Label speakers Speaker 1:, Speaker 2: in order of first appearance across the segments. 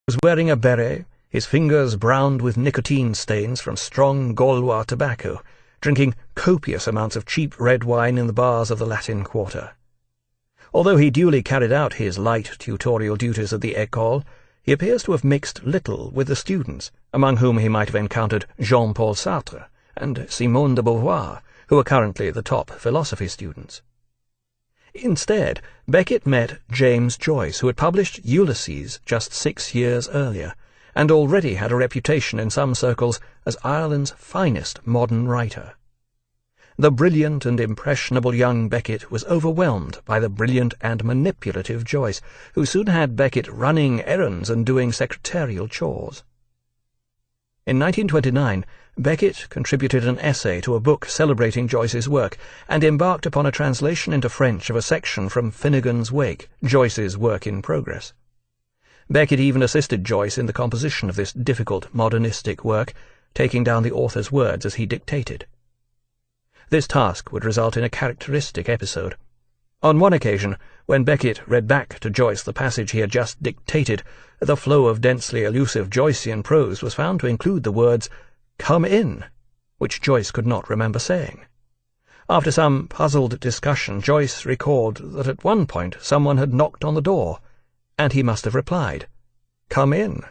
Speaker 1: was wearing a beret, his fingers browned with nicotine stains from strong Gaulois tobacco, drinking copious amounts of cheap red wine in the bars of the Latin Quarter. Although he duly carried out his light tutorial duties at the École, he appears to have mixed little with the students, among whom he might have encountered Jean-Paul Sartre and Simone de Beauvoir, who are currently the top philosophy students. Instead, Beckett met James Joyce, who had published Ulysses just 6 years earlier, and already had a reputation in some circles as Ireland's finest modern writer. The brilliant and impressionable young Beckett was overwhelmed by the brilliant and manipulative Joyce, who soon had Beckett running errands and doing secretarial chores. In 1929, Beckett contributed an essay to a book celebrating Joyce's work, and embarked upon a translation into French of a section from Finnegan's Wake, Joyce's work in progress. Beckett even assisted Joyce in the composition of this difficult modernistic work, taking down the author's words as he dictated. This task would result in a characteristic episode. On one occasion, when Beckett read back to Joyce the passage he had just dictated, the flow of densely elusive Joycean prose was found to include the words, "come in," which Joyce could not remember saying. After some puzzled discussion, Joyce recalled that at one point someone had knocked on the door, and he must have replied, "come in."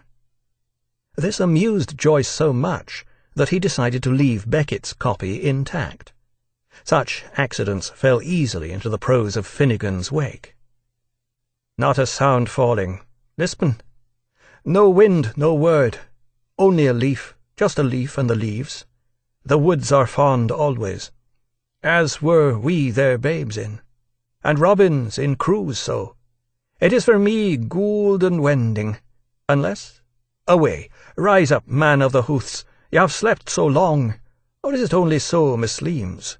Speaker 1: This amused Joyce so much that he decided to leave Beckett's copy intact. Such accidents fell easily into the prose of Finnegan's Wake. "Not a sound falling. Lispin. No wind, no word. Only a leaf, just a leaf and the leaves. The woods are fond always, as were we their babes in, and robins in crews so. It is for me goold and wending, unless— Away, rise up, man of the hooths, you have slept so long, or is it only so misleems?"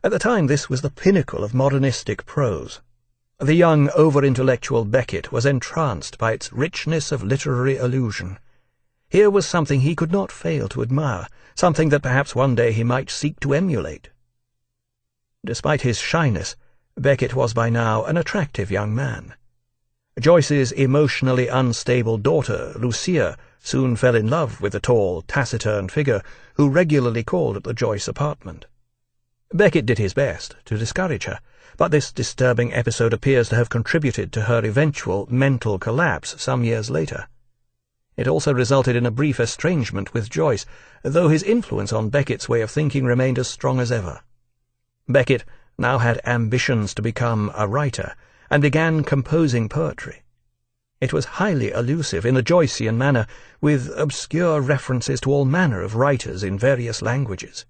Speaker 1: At the time this was the pinnacle of modernistic prose. The young, over-intellectual Beckett was entranced by its richness of literary allusion. Here was something he could not fail to admire, something that perhaps one day he might seek to emulate. Despite his shyness, Beckett was by now an attractive young man. Joyce's emotionally unstable daughter, Lucia, soon fell in love with the tall, taciturn figure who regularly called at the Joyce apartment. Beckett did his best to discourage her, but this disturbing episode appears to have contributed to her eventual mental collapse some years later. It also resulted in a brief estrangement with Joyce, though his influence on Beckett's way of thinking remained as strong as ever. Beckett now had ambitions to become a writer, and began composing poetry. It was highly allusive in the Joycean manner, with obscure references to all manner of writers in various languages.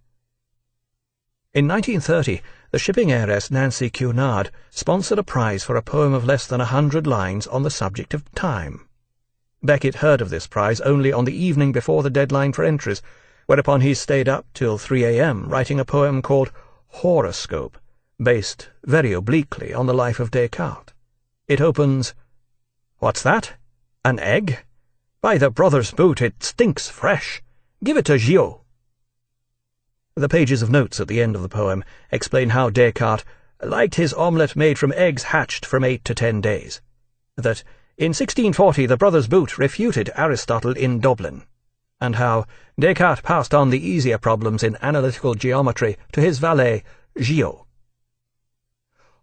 Speaker 1: In 1930, the shipping heiress Nancy Cunard sponsored a prize for a poem of less than 100 lines on the subject of time. Beckett heard of this prize only on the evening before the deadline for entries, whereupon he stayed up till 3 a.m. writing a poem called Horoscope, based very obliquely on the life of Descartes. It opens, "What's that? An egg? By the brother's boot, it stinks fresh. Give it to Gio." The pages of notes at the end of the poem explain how Descartes liked his omelette made from eggs hatched from 8 to 10 days, that in 1640 the brother's boot refuted Aristotle in Dublin, and how Descartes passed on the easier problems in analytical geometry to his valet, Gio.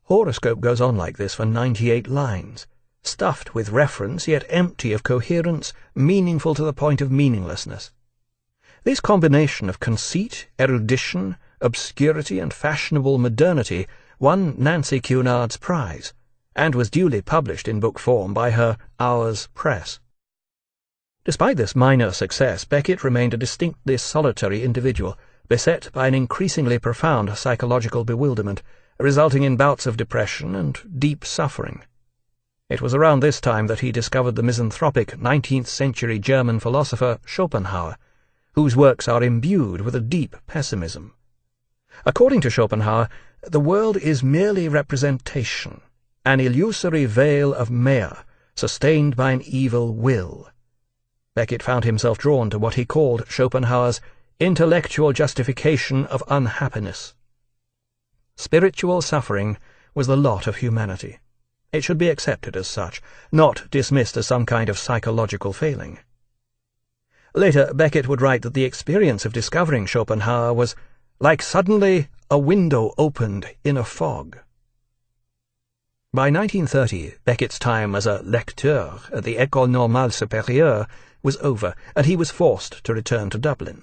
Speaker 1: Horoscope goes on like this for 98 lines, stuffed with reference yet empty of coherence, meaningful to the point of meaninglessness. This combination of conceit, erudition, obscurity, and fashionable modernity won Nancy Cunard's prize, and was duly published in book form by her Hours Press. Despite this minor success, Beckett remained a distinctly solitary individual, beset by an increasingly profound psychological bewilderment, resulting in bouts of depression and deep suffering. It was around this time that he discovered the misanthropic 19th-century German philosopher Schopenhauer, whose works are imbued with a deep pessimism. According to Schopenhauer, the world is merely representation, an illusory veil of maya, sustained by an evil will. Beckett found himself drawn to what he called Schopenhauer's intellectual justification of unhappiness. Spiritual suffering was the lot of humanity. It should be accepted as such, not dismissed as some kind of psychological failing. Later, Beckett would write that the experience of discovering Schopenhauer was like suddenly a window opened in a fog. By 1930, Beckett's time as a lecteur at the École Normale Supérieure was over, and he was forced to return to Dublin.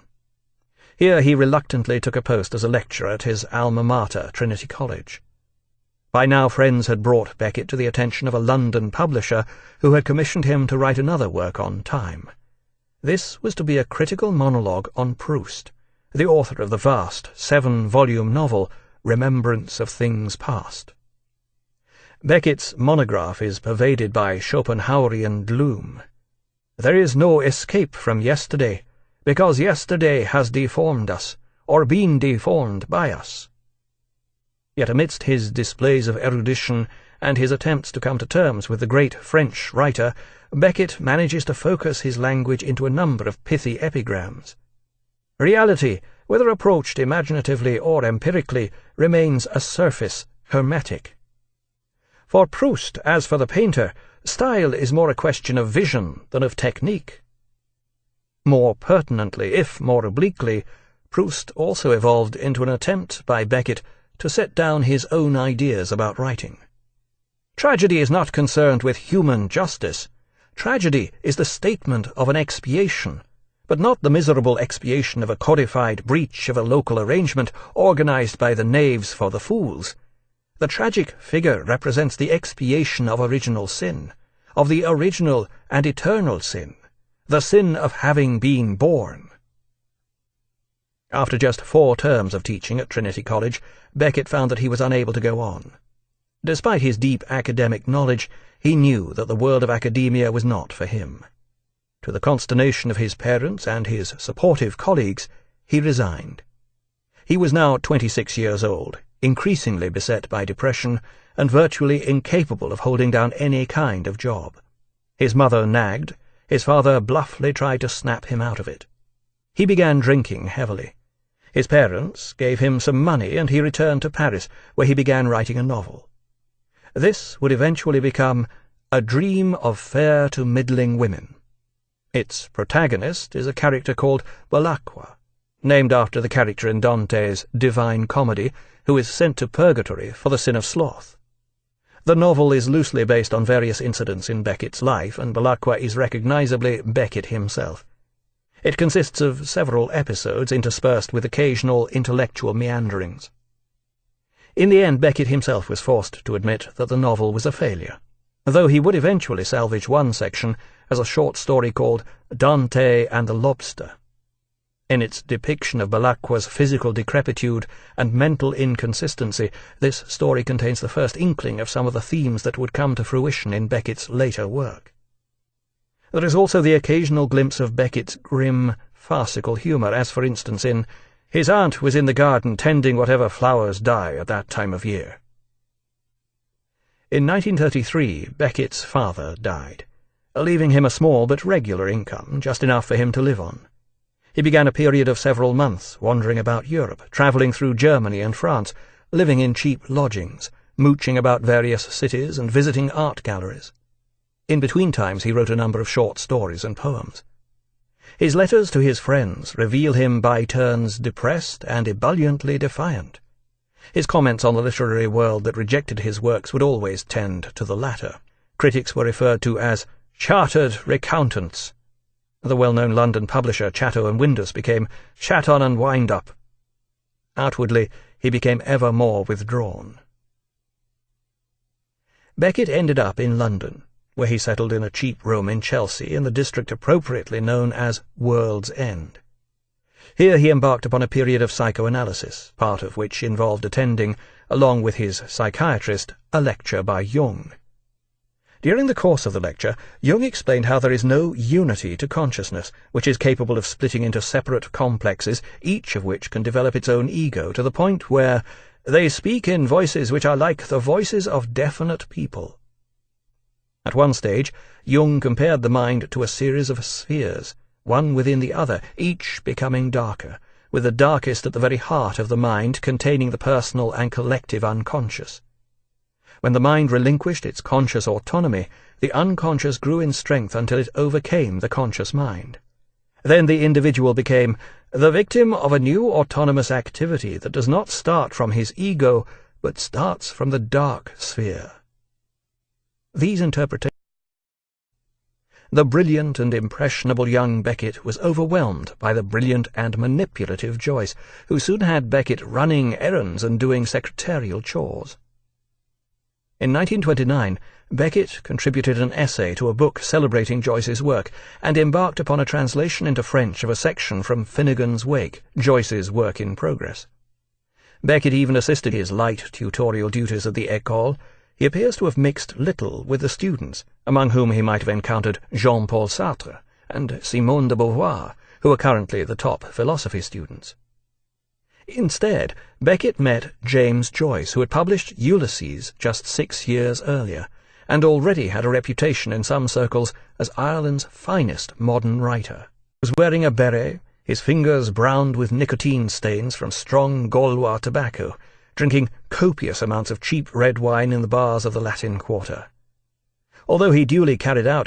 Speaker 1: Here he reluctantly took a post as a lecturer at his alma mater, Trinity College. By now friends had brought Beckett to the attention of a London publisher who had commissioned him to write another work on time. This was to be a critical monologue on Proust, the author of the vast 7-volume novel Remembrance of Things Past. Beckett's monograph is pervaded by Schopenhauerian gloom. There is no escape from yesterday, because yesterday has deformed us, or been deformed by us. Yet amidst his displays of erudition and his attempts to come to terms with the great French writer, Beckett manages to focus his language into a number of pithy epigrams. Reality, whether approached imaginatively or empirically, remains a surface, hermetic. For Proust, as for the painter, style is more a question of vision than of technique. More pertinently, if more obliquely, Proust also evolved into an attempt by Beckett to set down his own ideas about writing. Tragedy is not concerned with human justice. Tragedy is the statement of an expiation, but not the miserable expiation of a codified breach of a local arrangement organized by the knaves for the fools. The tragic figure represents the expiation of original sin, of the original and eternal sin, the sin of having been born. After just 4 terms of teaching at Trinity College, Beckett found that he was unable to go on. Despite his deep academic knowledge, he knew that the world of academia was not for him. To the consternation of his parents and his supportive colleagues, he resigned. He was now 26 years old, increasingly beset by depression, and virtually incapable of holding down any kind of job. His mother nagged, his father bluffly tried to snap him out of it. He began drinking heavily. His parents gave him some money, and he returned to Paris, where he began writing a novel. This would eventually become A Dream of Fair to Middling Women. Its protagonist is a character called Belacqua, named after the character in Dante's Divine Comedy, who is sent to purgatory for the sin of sloth. The novel is loosely based on various incidents in Beckett's life, and Belacqua is recognizably Beckett himself. It consists of several episodes interspersed with occasional intellectual meanderings. In the end, Beckett himself was forced to admit that the novel was a failure, though he would eventually salvage one section as a short story called Dante and the Lobster. In its depiction of Belacqua's physical decrepitude and mental inconsistency, this story contains the first inkling of some of the themes that would come to fruition in Beckett's later work. There is also the occasional glimpse of Beckett's grim, farcical humour, as for instance in His aunt was in the garden tending whatever flowers die at that time of year. In 1933, Beckett's father died, leaving him a small but regular income, just enough for him to live on. He began a period of several months wandering about Europe, travelling through Germany and France, living in cheap lodgings, mooching about various cities and visiting art galleries. In between times he wrote a number of short stories and poems. His letters to his friends reveal him by turns depressed and ebulliently defiant. His comments on the literary world that rejected his works would always tend to the latter. Critics were referred to as chartered recountants. The well-known London publisher Chatto and Windus became Chatton and Windup. Outwardly, he became ever more withdrawn. Beckett ended up in London, where he settled in a cheap room in Chelsea in the district appropriately known as World's End. Here he embarked upon a period of psychoanalysis, part of which involved attending, along with his psychiatrist, a lecture by Jung. During the course of the lecture, Jung explained how there is no unity to consciousness, which is capable of splitting into separate complexes, each of which can develop its own ego to the point where they speak in voices which are like the voices of definite people. At one stage, Jung compared the mind to a series of spheres, one within the other, each becoming darker, with the darkest at the very heart of the mind containing the personal and collective unconscious. When the mind relinquished its conscious autonomy, the unconscious grew in strength until it overcame the conscious mind. Then the individual became the victim of a new autonomous activity that does not start from his ego, but starts from the dark sphere. These interpretations. The brilliant and impressionable young Beckett was overwhelmed by the brilliant and manipulative Joyce, who soon had Beckett running errands and doing secretarial chores. In 1929, Beckett contributed an essay to a book celebrating Joyce's work and embarked upon a translation into French of a section from Finnegan's Wake, Joyce's work in progress. Beckett even assisted his light tutorial duties at the École. He appears to have mixed little with the students, among whom he might have encountered Jean-Paul Sartre and Simone de Beauvoir, who are currently the top philosophy students. Instead, Beckett met James Joyce, who had published Ulysses just 6 years earlier, and already had a reputation in some circles as Ireland's finest modern writer. He was wearing a beret, his fingers browned with nicotine stains from strong Gaulois tobacco, drinking copious amounts of cheap red wine in the bars of the Latin Quarter. Although he duly carried out